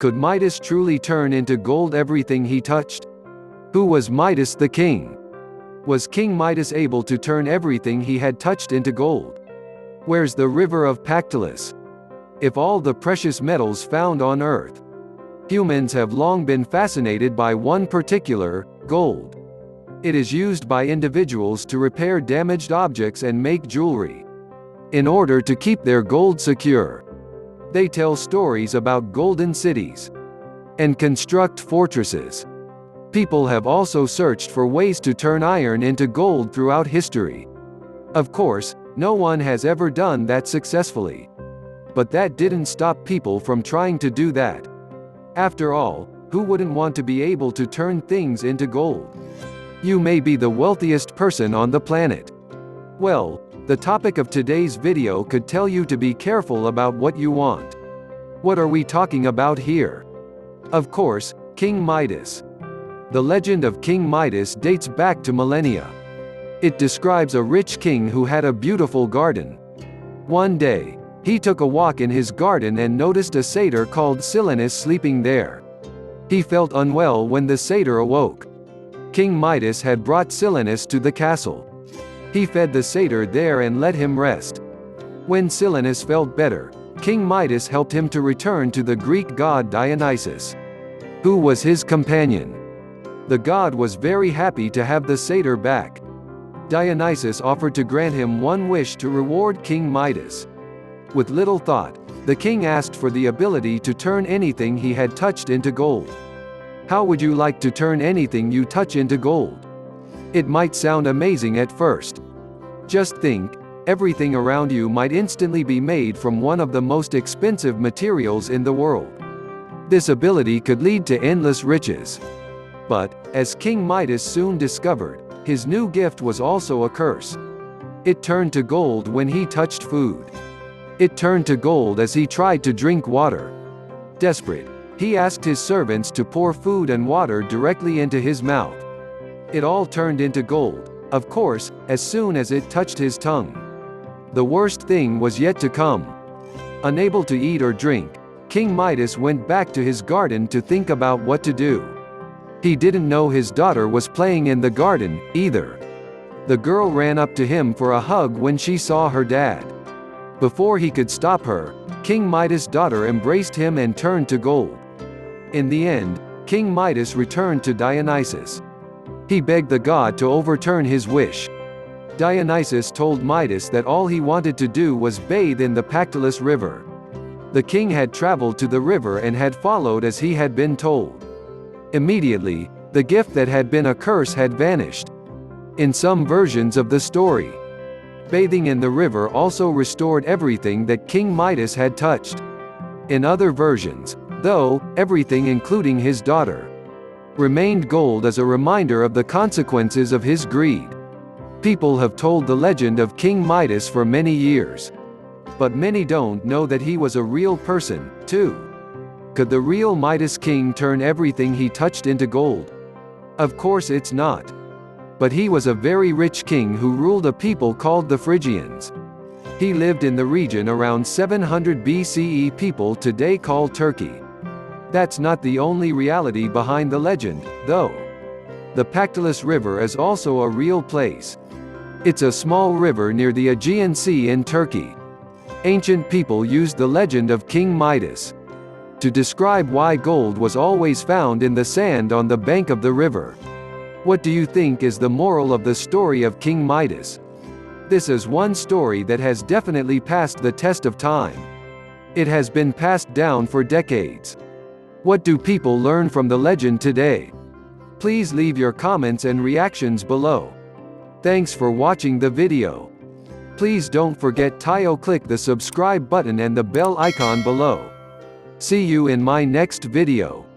Could Midas truly turn into gold everything he touched? Who was Midas the king? Was King Midas able to turn everything he had touched into gold? Where's the river of Pactolus? If all the precious metals found on Earth. Humans have long been fascinated by one particular, gold. It is used by individuals to repair damaged objects and make jewelry. In order to keep their gold secure, they tell stories about golden cities and construct fortresses. People have also searched for ways to turn iron into gold throughout history. Of course, no one has ever done that successfully. But that didn't stop people from trying to do that. After all, who wouldn't want to be able to turn things into gold? You may be the wealthiest person on the planet. Well, the topic of today's video could tell you to be careful about what you want. What are we talking about here? Of course, King Midas. The legend of King Midas dates back to millennia. It describes a rich king who had a beautiful garden. One day, he took a walk in his garden and noticed a satyr called Silenus sleeping there. He felt unwell when the satyr awoke. King Midas had brought Silenus to the castle. He fed the satyr there and let him rest. When Silenus felt better, King Midas helped him to return to the Greek god Dionysus, who was his companion. The god was very happy to have the satyr back. Dionysus offered to grant him one wish to reward King Midas. With little thought, the king asked for the ability to turn anything he had touched into gold. How would you like to turn anything you touch into gold? It might sound amazing at first. Just think, everything around you might instantly be made from one of the most expensive materials in the world. This ability could lead to endless riches. But, as King Midas soon discovered, his new gift was also a curse. It turned to gold when he touched food. It turned to gold as he tried to drink water. Desperate, he asked his servants to pour food and water directly into his mouth. It all turned into gold, of course, as soon as it touched his tongue. The worst thing was yet to come. Unable to eat or drink, King Midas went back to his garden to think about what to do. He didn't know his daughter was playing in the garden, either. The girl ran up to him for a hug when she saw her dad. Before he could stop her, King Midas' daughter embraced him and turned to gold. In the end, King Midas returned to Dionysus. He begged the god to overturn his wish. Dionysus told Midas that all he wanted to do was bathe in the Pactolus river. The king had traveled to the river and had followed as he had been told. Immediately, the gift that had been a curse had vanished. In some versions of the story, bathing in the river also restored everything that King Midas had touched. In other versions, though, everything including his daughter remained gold as a reminder of the consequences of his greed. People have told the legend of King Midas for many years. But many don't know that he was a real person, too. Could the real Midas king turn everything he touched into gold? Of course it's not. But he was a very rich king who ruled a people called the Phrygians. He lived in the region around 700 BCE, people today call Turkey. That's not the only reality behind the legend, though. The Pactolus River is also a real place. It's a small river near the Aegean Sea in Turkey. Ancient people used the legend of King Midas to describe why gold was always found in the sand on the bank of the river. What do you think is the moral of the story of King Midas? This is one story that has definitely passed the test of time. It has been passed down for decades. What do people learn from the legend today? Please leave your comments and reactions below. Thanks for watching the video. Please don't forget to click the subscribe button and the bell icon below. See you in my next video.